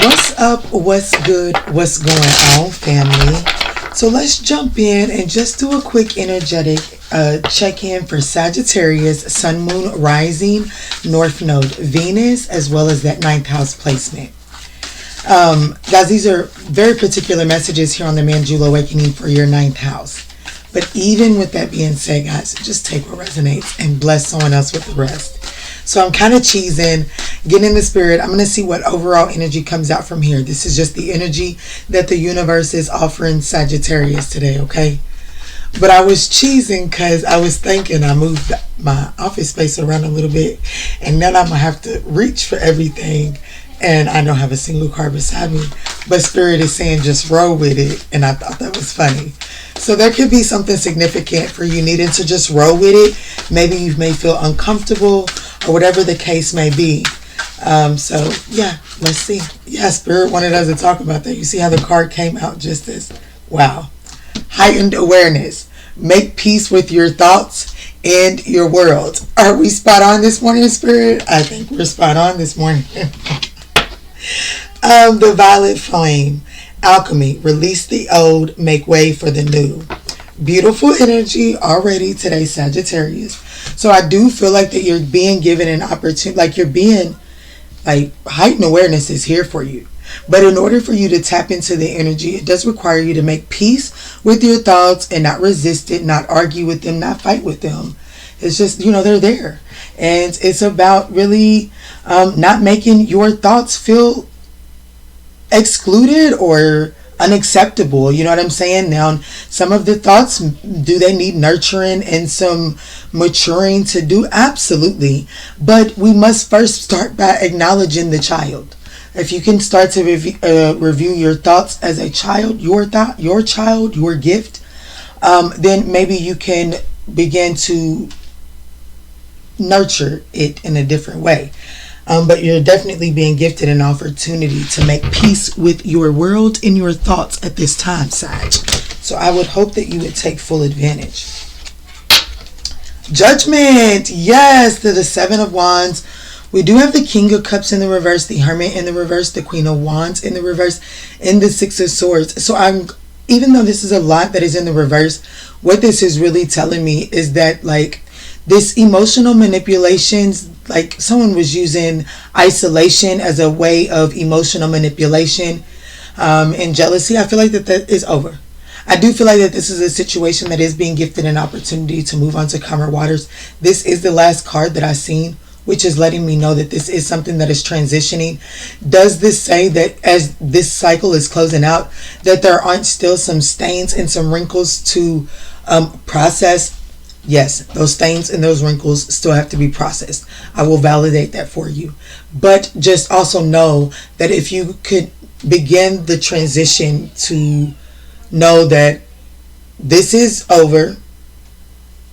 What's up? What's good? What's going on, family? So let's jump in and just do a quick energetic check-in for Sagittarius, Sun, Moon, Rising, North Node, Venus, as well as that 9th house placement. Guys, these are very particular messages here on the Manjula Awakening for your 9th house. But even with that being said, guys, just take what resonates and bless someone else with the rest. So I'm kind of cheesing, getting in the spirit. I'm going to see what overall energy comes out from here. This is just the energy that the universe is offering Sagittarius today, okay? But I was cheesing because I was thinking I moved my office space around a little bit, and then I'm going to have to reach for everything, and I don't have a single card beside me. But Spirit is saying just roll with it, and I thought that was funny. So there could be something significant for you needing to just roll with it. Maybe you may feel uncomfortable or whatever the case may be. So yeah, let's see. Yeah, Spirit wanted us to talk about that. You see how the card came out just as, wow. Heightened awareness. Make peace with your thoughts and your world. Are we spot on this morning, Spirit? I think we're spot on this morning. The violet flame. Alchemy. Release the old, make way for the new. Beautiful energy already today, Sagittarius. So I do feel like that you're being given an opportunity, like you're being, like, heightened awareness is here for you. But in order for you to tap into the energy, it does require you to make peace with your thoughts and not resist it, not argue with them, not fight with them. It's just, they're there. And it's about really not making your thoughts feel excluded or unacceptable. You know what I'm saying? Now, some of the thoughts, do they need nurturing and some maturing to do? Absolutely. But we must first start by acknowledging the child. If you can start to review your thoughts as a child, your child, your gift, then maybe you can begin to nurture it in a different way. But you're definitely being gifted an opportunity to make peace with your world and your thoughts at this time, Sag. So I would hope that you would take full advantage. Judgment. Yes, the 7 of Wands. We do have the King of Cups in the reverse, the Hermit in the reverse, the Queen of Wands in the reverse, and the 6 of Swords. So even though this is a lot that is in the reverse, what this is really telling me is that, like, this emotional manipulations, like someone was using isolation as a way of emotional manipulation and jealousy. I feel like that is over. I do feel like that this is a situation that is being gifted an opportunity to move on to calmer waters. This is the last card that I've seen, which is letting me know that this is something that is transitioning. Does this say that as this cycle is closing out, that there aren't still some stains and some wrinkles to process? Yes, those stains and those wrinkles still have to be processed. I will validate that for you. But just also know that if you could begin the transition to know that this is over.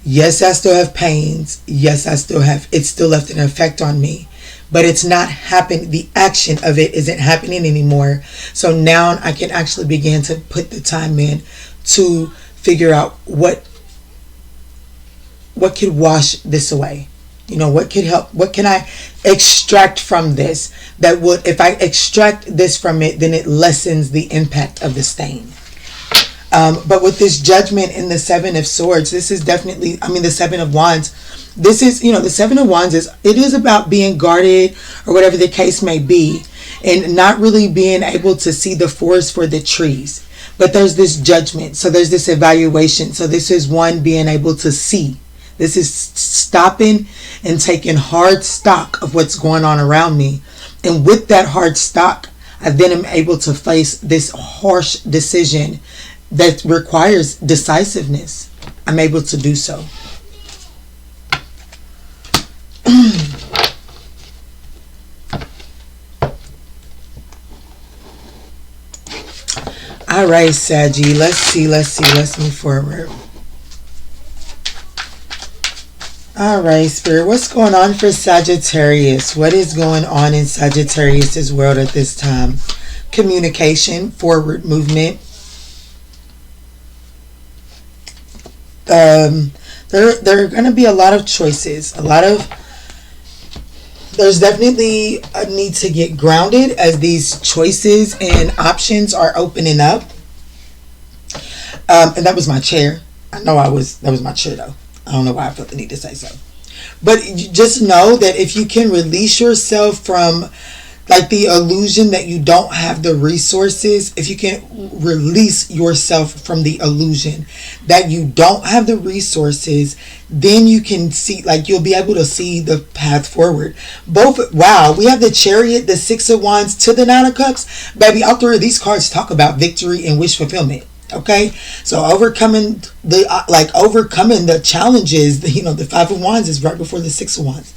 Yes, I still have pains. Yes, it's still left an effect on me. But it's not happening. The action of it isn't happening anymore. So now I can actually begin to put the time in to figure out what could wash this away. What could help? What can I extract from this that would, if I extract this from it, then it lessens the impact of the stain. But with this Judgment in the 7 of Swords, this is definitely, the 7 of Wands. This is, the 7 of Wands it is about being guarded or whatever the case may be, and not really being able to see the forest for the trees. But there's this judgment. So there's this evaluation. So this is one being able to see. This is stopping and taking hard stock of what's going on around me. And with that hard stock, I then am able to face this harsh decision that requires decisiveness. I'm able to do so. All right, Saggy. Let's move forward. All right, Spirit, what's going on for Sagittarius? What is going on in Sagittarius's world at this time? Communication, forward movement. There are going to be a lot of choices, a lot of there's definitely a need to get grounded as these choices and options are opening up. And that was my chair. I know that was my chair though. I don't know why I felt the need to say so. But just know that if you can release yourself from like the illusion that you don't have the resources, if you can release yourself from the illusion that you don't have the resources, then you can see, like, you'll be able to see the path forward. Both, wow, we have the Chariot, the Six of Wands to the Nine of Cups. Baby, all three of these cards talk about victory and wish fulfillment. Okay, so overcoming the challenges, the Five of Wands is right before the Six of Wands.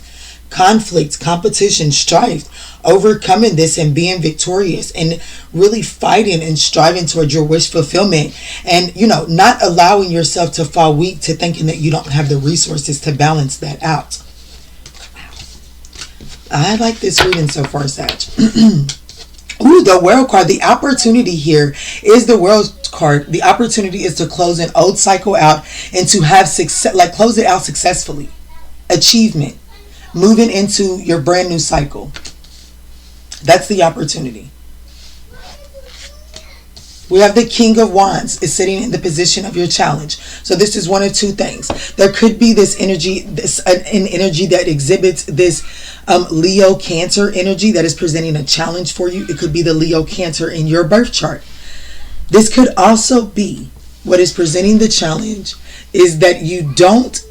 Conflict, competition, strife, overcoming this and being victorious and really fighting and striving towards your wish fulfillment, and not allowing yourself to fall weak to thinking that you don't have the resources to balance that out. I like this reading so far, Sag. Ooh, the World card. The opportunity here is the World card. The opportunity is to close an old cycle out and to have success, like close it out successfully. Achievement. Moving into your brand new cycle. That's the opportunity. We have the King of Wands is sitting in the position of your challenge. So this is one of two things. There could be this energy, an energy that exhibits this Leo Cancer energy that is presenting a challenge for you. It could be the Leo Cancer in your birth chart. This could also be what is presenting the challenge is that you don't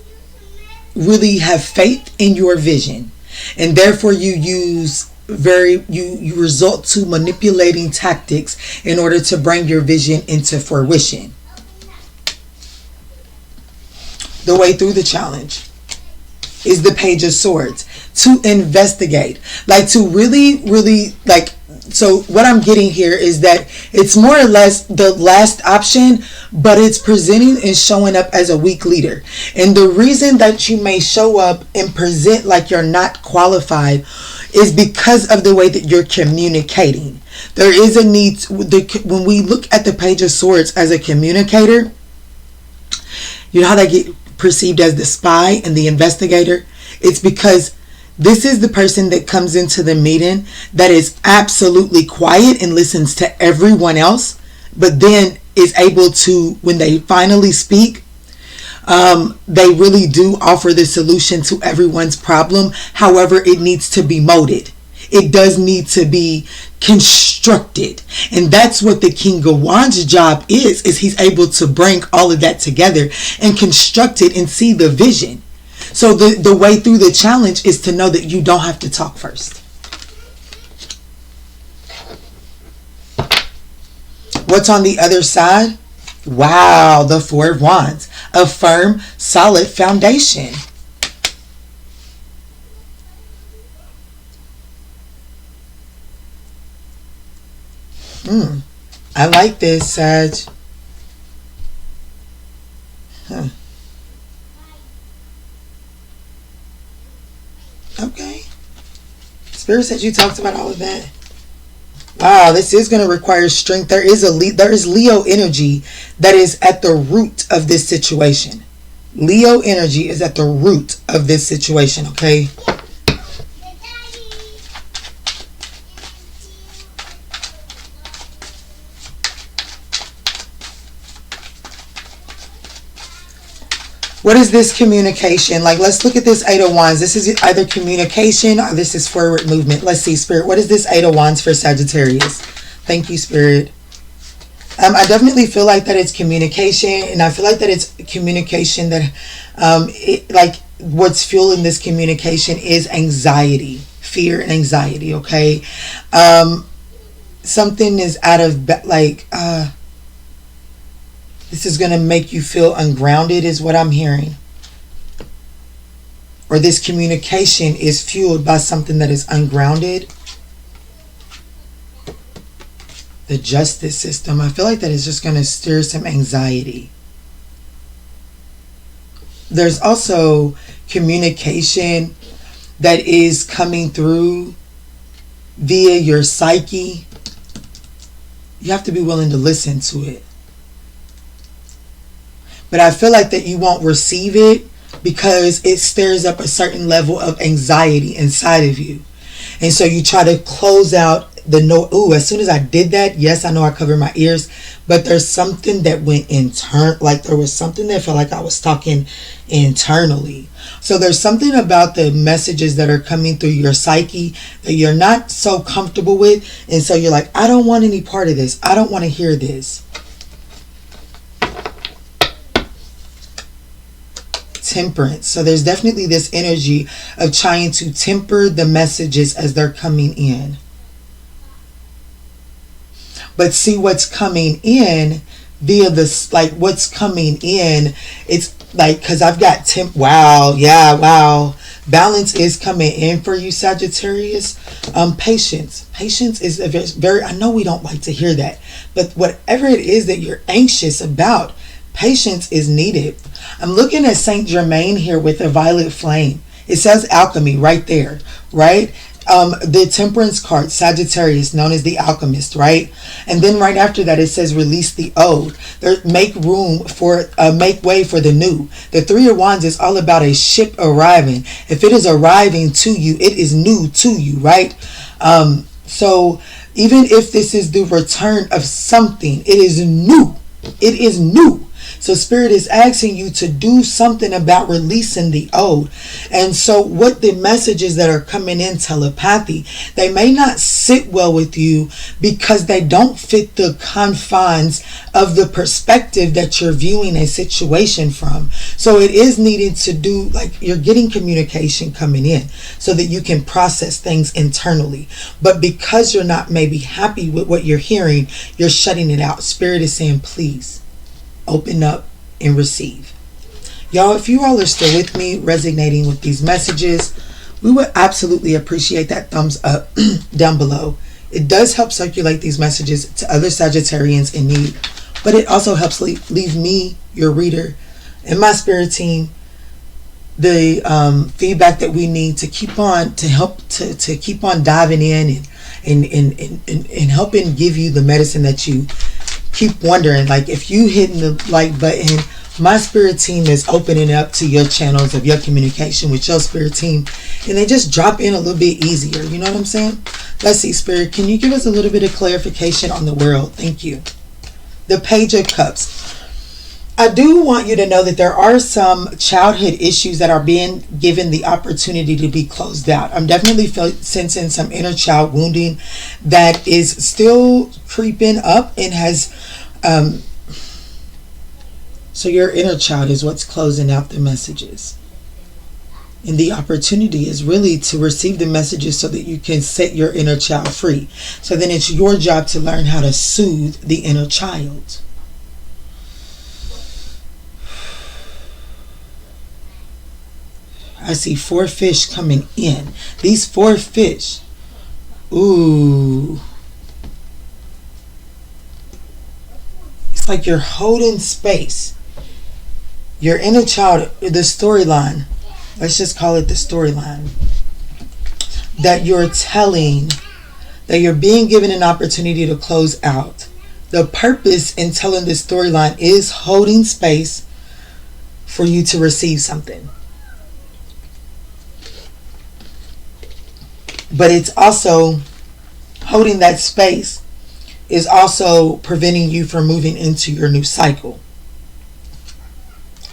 really have faith in your vision, and therefore you resort to manipulating tactics in order to bring your vision into fruition. The way through the challenge is the Page of Swords. To investigate, like to really like. So what I'm getting here is that it's more or less the last option, but it's presenting and showing up as a weak leader. And the reason that you may show up and present like you're not qualified is because of the way that you're communicating. There is a need when we look at the Page of Swords as a communicator, you know how they get perceived as the spy and the investigator? It's because this is the person that comes into the meeting that is absolutely quiet and listens to everyone else, but then is able to, when they finally speak, they really do offer the solution to everyone's problem. However, it needs to be molded. It does need to be constructed. And that's what the King of Wands' job is he's able to bring all of that together and construct it and see the vision. So the way through the challenge is to know that you don't have to talk first. What's on the other side? Wow, the Four of Wands. A firm, solid foundation. I like this, Sag. Okay. Spirit said you talked about all of that. Wow, this is going to require strength. There is Leo energy that is at the root of this situation. Leo energy is at the root of this situation, okay? What is this communication? Like, let's look at this Eight of Wands. This is either communication or this is forward movement. Let's see, Spirit. What is this Eight of Wands for Sagittarius? Thank you, Spirit. I definitely feel like that it's communication, and I feel like that it's communication that, like, what's fueling this communication is anxiety, fear and anxiety, okay? Something is out of, like, this is going to make you feel ungrounded is what I'm hearing. Or this communication is fueled by something that is ungrounded. The justice system. I feel like that is just going to stir some anxiety. There's also communication that is coming through via your psyche. You have to be willing to listen to it. But I feel like that you won't receive it because it stirs up a certain level of anxiety inside of you. And so you try to close out the no. Ooh, as soon as I did that, yes, I know I covered my ears, but there's something that went intern. Like there was something that felt like I was talking internally. So there's something about the messages that are coming through your psyche that you're not so comfortable with, and so you're like, I don't want any part of this. I don't want to hear this. Temperance. So there's definitely this energy of trying to temper the messages as they're coming in. But see what's coming in via this, like what's coming in, it's like, because I've got wow, yeah, wow. Balance is coming in for you, Sagittarius. Patience. Patience is a very, I know we don't like to hear that, but whatever it is that you're anxious about, patience is needed. I'm looking at Saint Germain here with a violet flame. It says alchemy right there, right? The temperance card, Sagittarius, known as the alchemist, right? And then right after that, it says release the old. Make room for, make way for the new. The Three of Wands is all about a ship arriving. If it is arriving to you, it is new to you, right? So even if this is the return of something, it is new. It is new. So Spirit is asking you to do something about releasing the old. And so what the messages that are coming in telepathy, they may not sit well with you because they don't fit the confines of the perspective that you're viewing a situation from. So it is needed to do, like, you're getting communication coming in so that you can process things internally. But because you're not maybe happy with what you're hearing, you're shutting it out. Spirit is saying, please open up and receive. Y'all, if you all are still with me, resonating with these messages, we would absolutely appreciate that thumbs up down below. It does help circulate these messages to other Sagittarians in need, but it also helps leave me, your reader, and my spirit team the feedback that we need to keep on, to help to keep on diving in and helping give you the medicine that you keep wondering. Like, if you hitting the like button, my spirit team is opening up to your channels of your communication with your spirit team, and they just drop in a little bit easier. You know what I'm saying? Let's see, Spirit, can you give us a little bit of clarification on the world? Thank you. The Page of Cups. I do want you to know that there are some childhood issues that are being given the opportunity to be closed out. I'm definitely sensing some inner child wounding that is still creeping up and has... so your inner child is what's closing out the messages. And the opportunity is really to receive the messages so that you can set your inner child free. So then it's your job to learn how to soothe the inner child. I see 4 fish coming in. These 4 fish. Ooh. It's like you're holding space. Your inner child, the storyline. Let's just call it the storyline. That you're telling, that you're being given an opportunity to close out. The purpose in telling this storyline is holding space for you to receive something. But it's also holding that space is also preventing you from moving into your new cycle.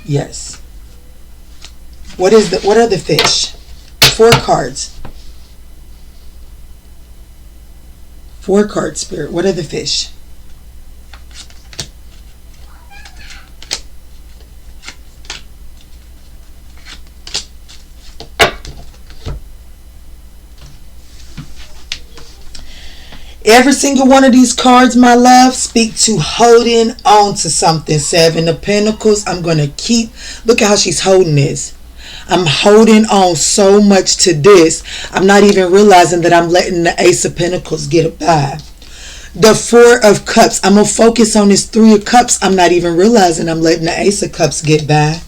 Yes. What are the fish? 4 cards. 4 cards, Spirit. What are the fish? Every single one of these cards, my love, speak to holding on to something. 7 of Pentacles. I'm going to keep... Look at how she's holding this. I'm holding on so much to this. I'm not even realizing that I'm letting the Ace of Pentacles get it by. The 4 of Cups. I'm going to focus on this 3 of Cups. I'm not even realizing I'm letting the Ace of Cups get by.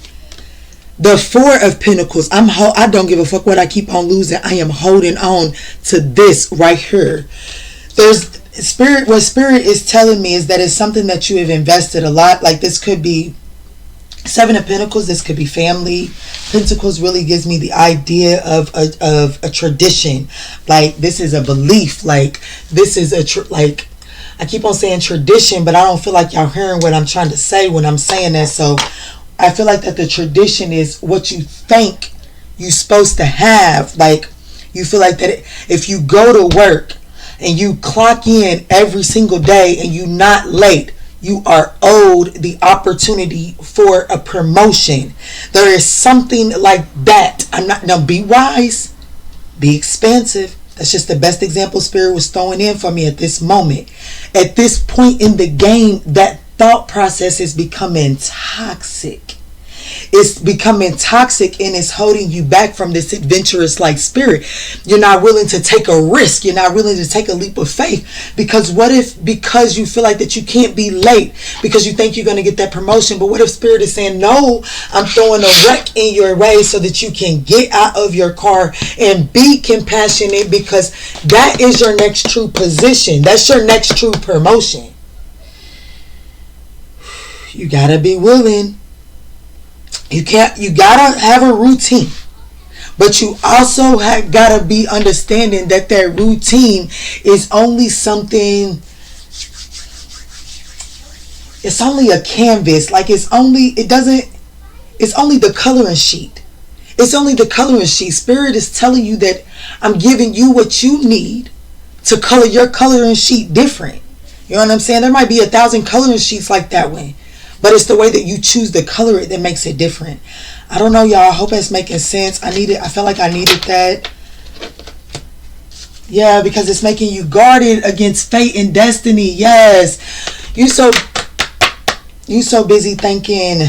The 4 of Pentacles. I don't give a fuck what I keep on losing. I am holding on to this right here. What Spirit is telling me is that it's something that you have invested a lot. Like, this could be Seven of Pentacles, this could be family. Pentacles really gives me the idea of a tradition. Like, this is a belief. Like, this is like, I keep on saying tradition, but I don't feel like y'all hearing what I'm trying to say when I'm saying that. So I feel like that the tradition is what you think you're supposed to have. Like, you feel like that if you go to work and you clock in every single day and you're not late, you are owed the opportunity for a promotion. There is something like that. Now be wise, be expansive. That's just the best example Spirit was throwing in for me at this moment. At this point in the game, that thought process is becoming toxic. It's becoming toxic, and it's holding you back from this adventurous like spirit. You're not willing to take a risk. You're not willing to take a leap of faith, because what if, because you feel like that you can't be late because you think you're going to get that promotion, but what if Spirit is saying, no, I'm throwing a wreck in your way so that you can get out of your car and be compassionate, because that is your next true position. That's your next true promotion. You got to be willing. You gotta have a routine, but you also gotta be understanding that routine is only something, it's only a canvas. Like, it's only the coloring sheet. It's only the coloring sheet. Spirit is telling you that I'm giving you what you need to color your coloring sheet different. You know what I'm saying? There might be 1,000 coloring sheets like that one, but it's the way that you choose to color it that makes it different. I don't know, y'all. I hope that's making sense. I felt like I needed that. Yeah, because it's making you guarded against fate and destiny. Yes. You so busy thinking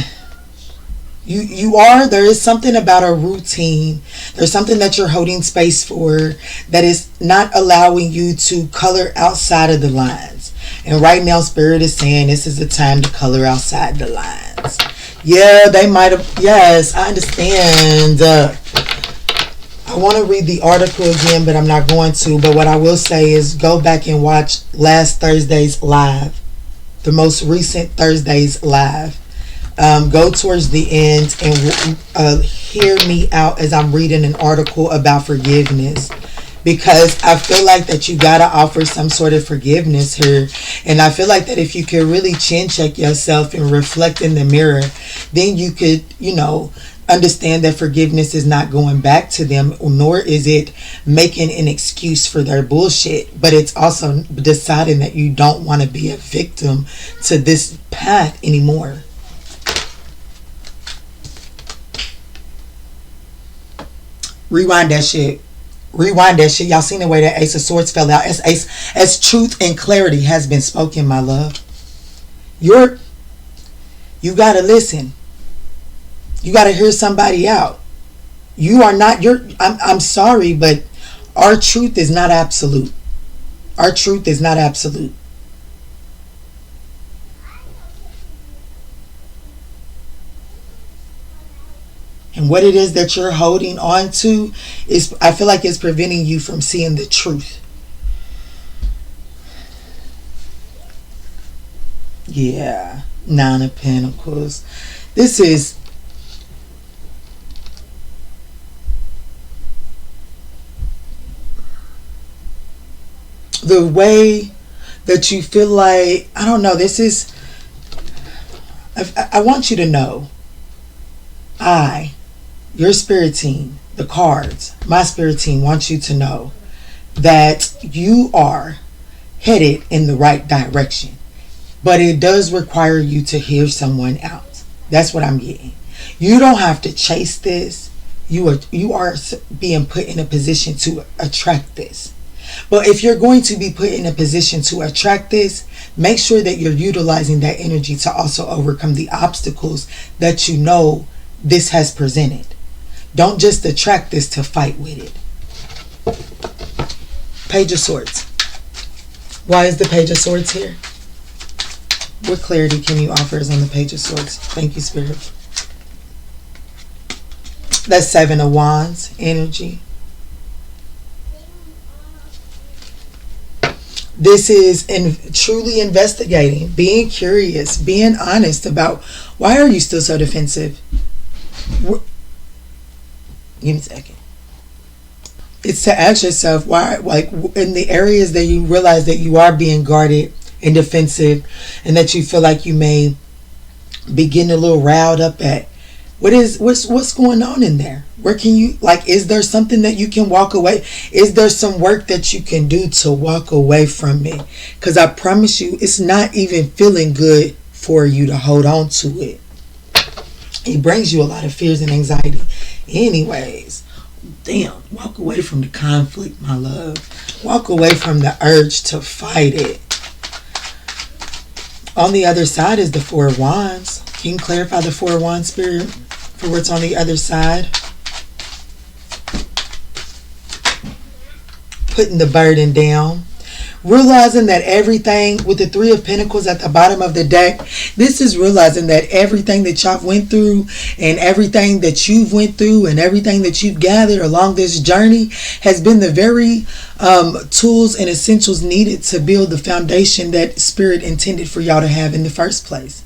there is something about a routine. There's something that you're holding space for that is not allowing you to color outside of the lines. And right now, Spirit is saying this is the time to color outside the lines. Yeah, they might have. Yes, I understand. I want to read the article again, but I'm not going to. But what I will say is go back and watch last Thursday's live. The most recent Thursday's live. Go towards the end and hear me out as I'm reading an article about forgiveness. Because I feel like that you got to offer some sort of forgiveness here. And I feel like that if you could really chin check yourself and reflect in the mirror, then you could, understand that forgiveness is not going back to them, nor is it making an excuse for their bullshit. But it's also deciding that you don't want to be a victim to this path anymore. Rewind that shit. Y'all seen the way that Ace of Swords fell out as truth and clarity has been spoken, my love. You gotta listen. You gotta hear somebody out. You are not I'm sorry, but our truth is not absolute. Our truth is not absolute. And what it is that you're holding on to is, I feel like it's preventing you from seeing the truth. Yeah. Nine of Pentacles. This is the way that you feel like, I don't know, this is, I want you to know, your spirit team, the cards, my spirit team wants you to know that you are headed in the right direction. But it does require you to hear someone out. That's what I'm getting. You don't have to chase this. You are being put in a position to attract this. But if you're going to be put in a position to attract this, make sure that you're utilizing that energy to also overcome the obstacles that you know this has presented. Don't just attract this to fight with it. Page of Swords. Why is the Page of Swords here? What clarity can you offer us on the Page of Swords? Thank you, Spirit. That's Seven of Wands energy. This is truly investigating, being curious, being honest about why are you still so defensive. Give me a second. It's to ask yourself why, like in the areas that you realize that you are being guarded and defensive, and that you feel like you may be getting a little riled up at. What's going on in there? Where can you, like, is there something that you can walk away? Is there some work that you can do to walk away from it? Because I promise you, it's not even feeling good for you to hold on to it. It brings you a lot of fears and anxiety. Anyways, damn, walk away from the conflict, my love. Walk away from the urge to fight it. On the other side is the Four of Wands. Can you clarify the Four of Wands, Spirit, for what's on the other side? Putting the burden down. Realizing that everything, with the Three of Pentacles at the bottom of the deck, this is realizing that everything that y'all went through, and everything that you've went through, and everything that you've gathered along this journey has been the very tools and essentials needed to build the foundation that Spirit intended for y'all to have in the first place.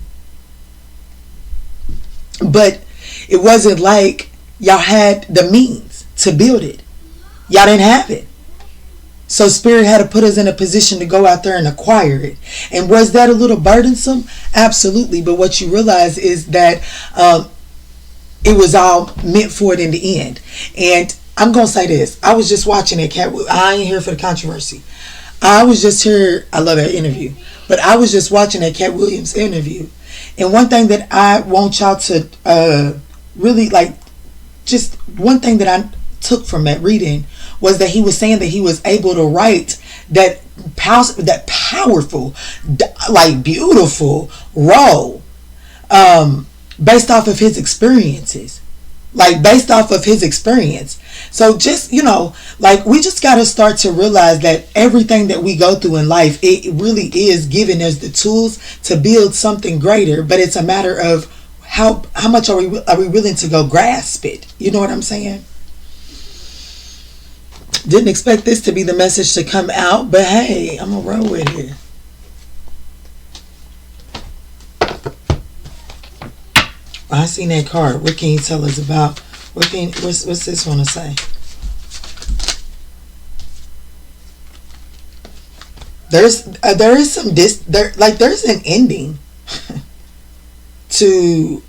But it wasn't like y'all had the means to build it. Y'all didn't have it. So Spirit had to put us in a position to go out there and acquire it. And was that a little burdensome? Absolutely. But what you realize is that it was all meant for it in the end. And I'm going to say this. I was just watching it. I ain't here for the controversy. I was just here. I love that interview. But I was just watching that Cat Williams interview. And one thing that I want y'all to really like, just one thing that I took from that reading was that he was saying that he was able to write that powerful, like beautiful role based off of his experiences. Like based off of his experience. So just, like we just got to start to realize that everything that we go through in life, it really is giving us the tools to build something greater. But it's a matter of how much are we willing to go grasp it? You know what I'm saying? Didn't expect this to be the message to come out, but hey, I'm gonna roll with it. I seen that card. What can you tell us about? What's this one to say? There is some there's an ending to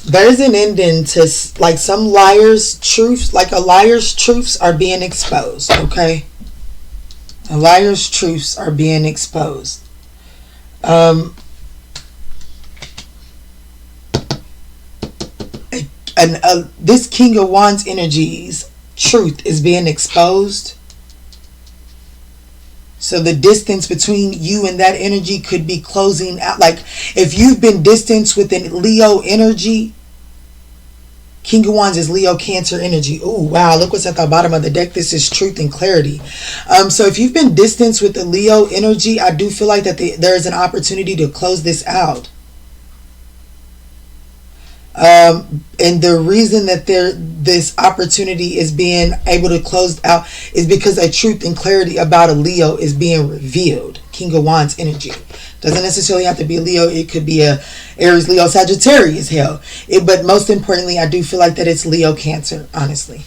there's an ending to like some liars' truths, like a liar's truths are being exposed, okay? A liar's truths are being exposed. This King of Wands energy's truth is being exposed. So the distance between you and that energy could be closing out. Like if you've been distanced with an Leo energy, King of Wands is Leo Cancer energy. Oh wow, look what's at the bottom of the deck. This is truth and clarity. So if you've been distanced with the Leo energy, I do feel like that there is an opportunity to close this out. And the reason that this opportunity is being able to close out is because a truth and clarity about a Leo is being revealed. King of Wands energy. Doesn't necessarily have to be a Leo. It could be a Aries, Leo, Sagittarius, hell. But most importantly, I do feel like that it's Leo Cancer, honestly.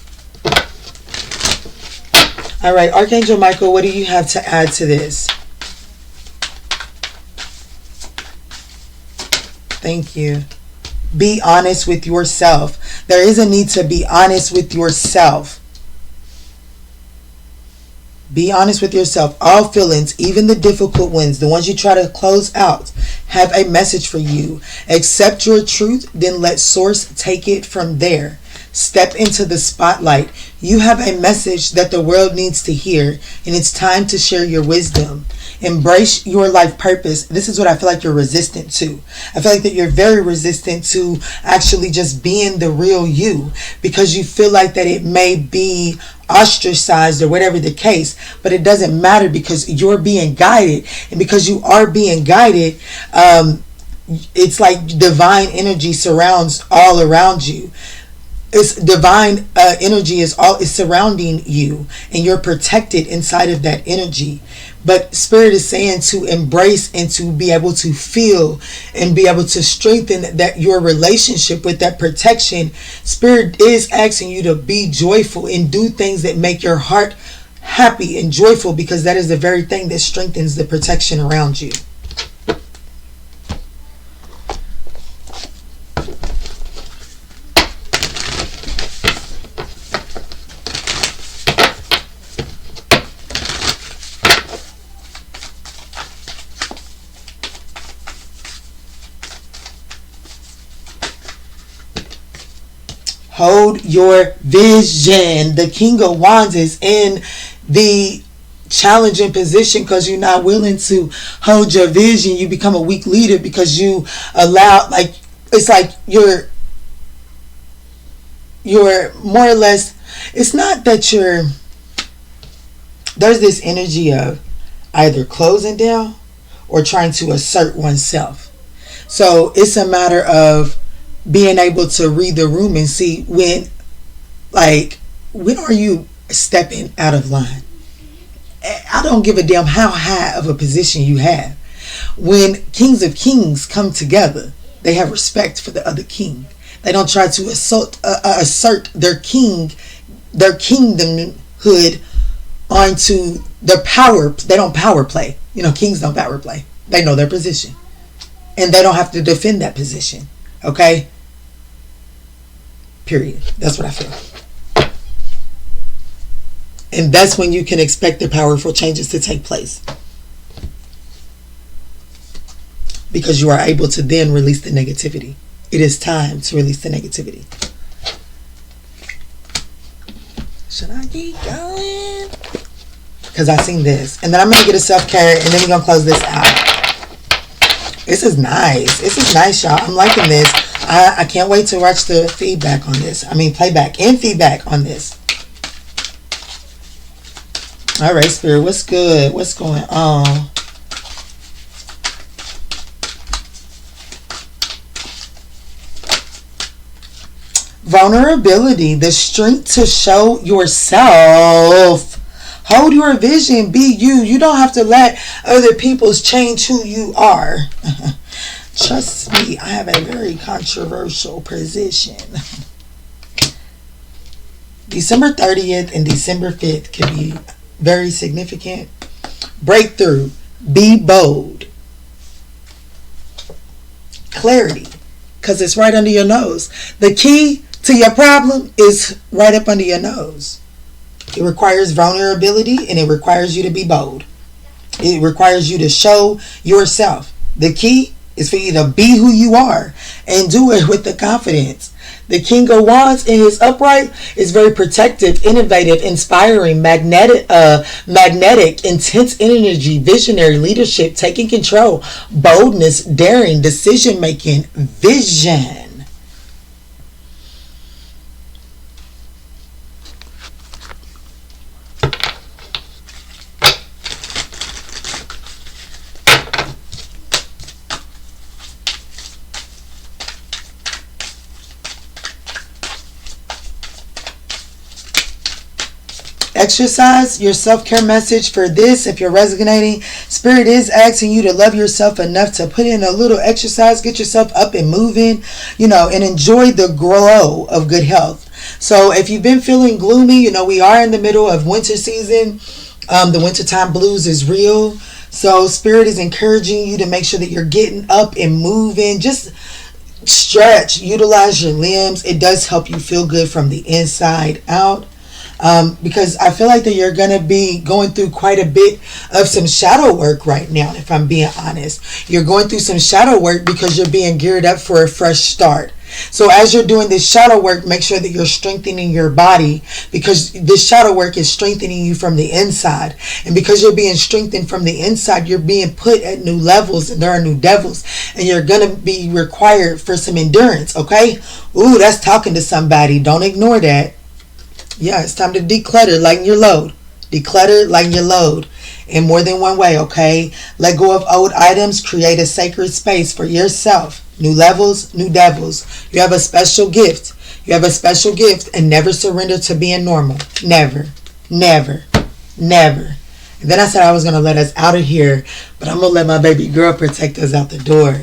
All right, Archangel Michael, what do you have to add to this? Thank you. Be honest with yourself. There is a need to be honest with yourself. Be honest with yourself. All feelings, even the difficult ones, the ones you try to close out, have a message for you. Accept your truth, then let Source take it from there. Step into the spotlight. You have a message that the world needs to hear, and it's time to share your wisdom. Embrace your life purpose. This is what I feel like you're resistant to. I feel like that you're very resistant to actually just being the real you, because you feel like that it may be ostracized or whatever the case, but it doesn't matter because you're being guided. And because you are being guided, it's like divine energy surrounds all around you. It's divine energy is surrounding you, and you're protected inside of that energy. But Spirit is saying to embrace and to be able to feel and be able to strengthen that your relationship with that protection. Spirit is asking you to be joyful and do things that make your heart happy and joyful, because that is the very thing that strengthens the protection around you. Hold your vision. The King of Wands is in the challenging position because you're not willing to hold your vision. You become a weak leader because you allow, like, it's like you're more or less, it's not that there's this energy of either closing down or trying to assert oneself. So it's a matter of being able to read the room and see when are you stepping out of line. I don't give a damn how high of a position you have. When kings of kings come together, they have respect for the other king. They don't try to assert their kingdomhood onto their power. They don't power play. Kings don't power play. They know their position, and they don't have to defend that position. Okay? Period. That's what I feel. And that's when you can expect the powerful changes to take place. Because you are able to then release the negativity. It is time to release the negativity. Should I keep going? Because I seen this. And then I'm going to get a self-care, and then we're going to close this out. This is nice. This is nice, y'all. I'm liking this. I can't wait to watch the feedback on this. Playback and feedback on this. All right, Spirit, what's good? What's going on? Vulnerability, the strength to show yourself. Hold your vision. Be you. You don't have to let other people change who you are. Trust me, I have a very controversial position. December 30th and December 5th can be very significant. Breakthrough. Be bold. Clarity. Because it's right under your nose. The key to your problem is right up under your nose. It requires vulnerability, and it requires you to be bold. It requires you to show yourself. The key is for you to be who you are and do it with the confidence. The King of Wands in his upright is very protective, innovative, inspiring, magnetic, intense energy, visionary, leadership, taking control, boldness, daring, decision making, vision. Exercise your self-care message for this. If you're resonating, Spirit is asking you to love yourself enough to put in a little exercise, get yourself up and moving, and enjoy the glow of good health. So if you've been feeling gloomy, we are in the middle of winter season. The wintertime blues is real. So Spirit is encouraging you to make sure that you're getting up and moving. Just stretch, utilize your limbs. It does help you feel good from the inside out. Because I feel like that you're going to be going through quite a bit of some shadow work right now, if I'm being honest. You're going through some shadow work because you're being geared up for a fresh start. So as you're doing this shadow work, make sure that you're strengthening your body, because this shadow work is strengthening you from the inside. And because you're being strengthened from the inside, you're being put at new levels, and there are new devils, and you're going to be required for some endurance, okay? Ooh, that's talking to somebody. Don't ignore that. Yeah, it's time to declutter, lighten your load. Declutter, lighten your load in more than one way, okay? Let go of old items. Create a sacred space for yourself. New levels, new devils. You have a special gift. You have a special gift, and never surrender to being normal. Never, never, never. And then I said I was going to let us out of here, but I'm going to let my baby girl protect us out the door.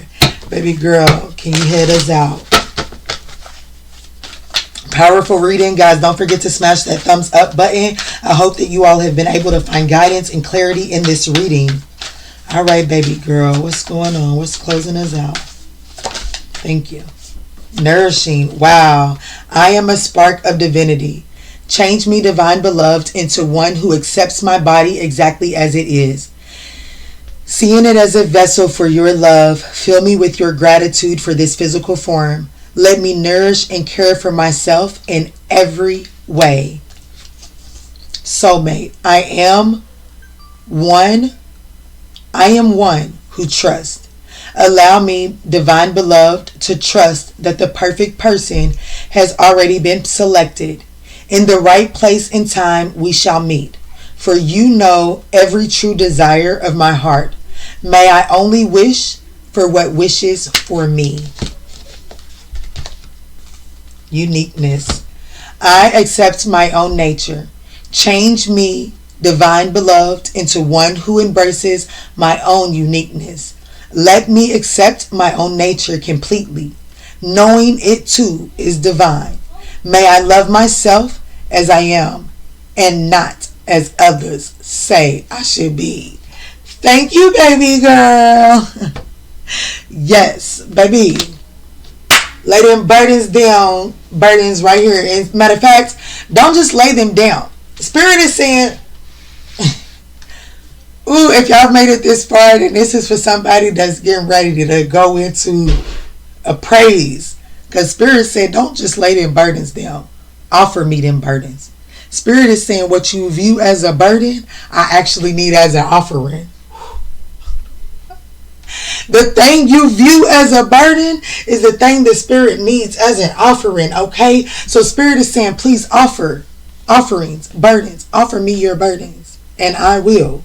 Baby girl, can you head us out? Powerful reading, guys. Don't forget to smash that thumbs up button. I hope that you all have been able to find guidance and clarity in this reading. All right, baby girl, what's going on? What's closing us out? Thank you. Nourishing. Wow. I am a spark of divinity. Change me, divine beloved, into one who accepts my body exactly as it is. Seeing it as a vessel for your love, fill me with your gratitude for this physical form. Let me nourish and care for myself in every way. Soulmate, I am one who trusts. Allow me, divine beloved, to trust that the perfect person has already been selected. In the right place and time we shall meet. For you know every true desire of my heart. May I only wish for what wishes for me. Uniqueness. I accept my own nature. Change me, divine beloved, into one who embraces my own uniqueness. Let me accept my own nature completely, knowing it too is divine. May I love myself as I am and not as others say I should be. Thank you, baby girl. Yes, baby. Lay them burdens down. Burdens right here. And matter of fact, don't just lay them down. Spirit is saying, ooh, if y'all made it this far, then this is for somebody that's getting ready to go into a praise. Because Spirit said, don't just lay them burdens down. Offer me them burdens. Spirit is saying, what you view as a burden, I actually need as an offering. The thing you view as a burden is the thing the Spirit needs as an offering, okay? So Spirit is saying, please offer offerings, burdens. Offer me your burdens, and I will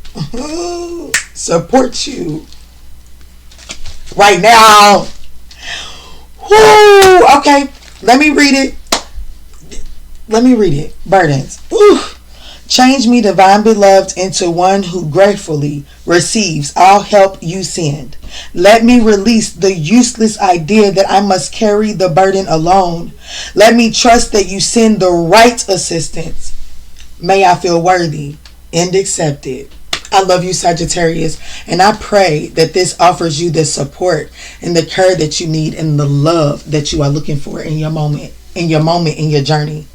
support you right now. Woo! Okay, let me read it. Burdens. Ooh. Change me, divine beloved, into one who gratefully receives all help you send. Let me release the useless idea that I must carry the burden alone. Let me trust that you send the right assistance. May I feel worthy and accepted. I love you, Sagittarius, and I pray that this offers you the support and the care that you need and the love that you are looking for in your moment, in your journey.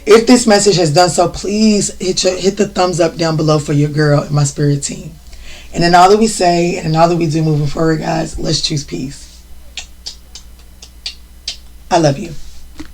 If this message has done so, please hit the thumbs up down below for your girl and my spirit team. And in all that we say and in all that we do moving forward, guys, let's choose peace. I love you.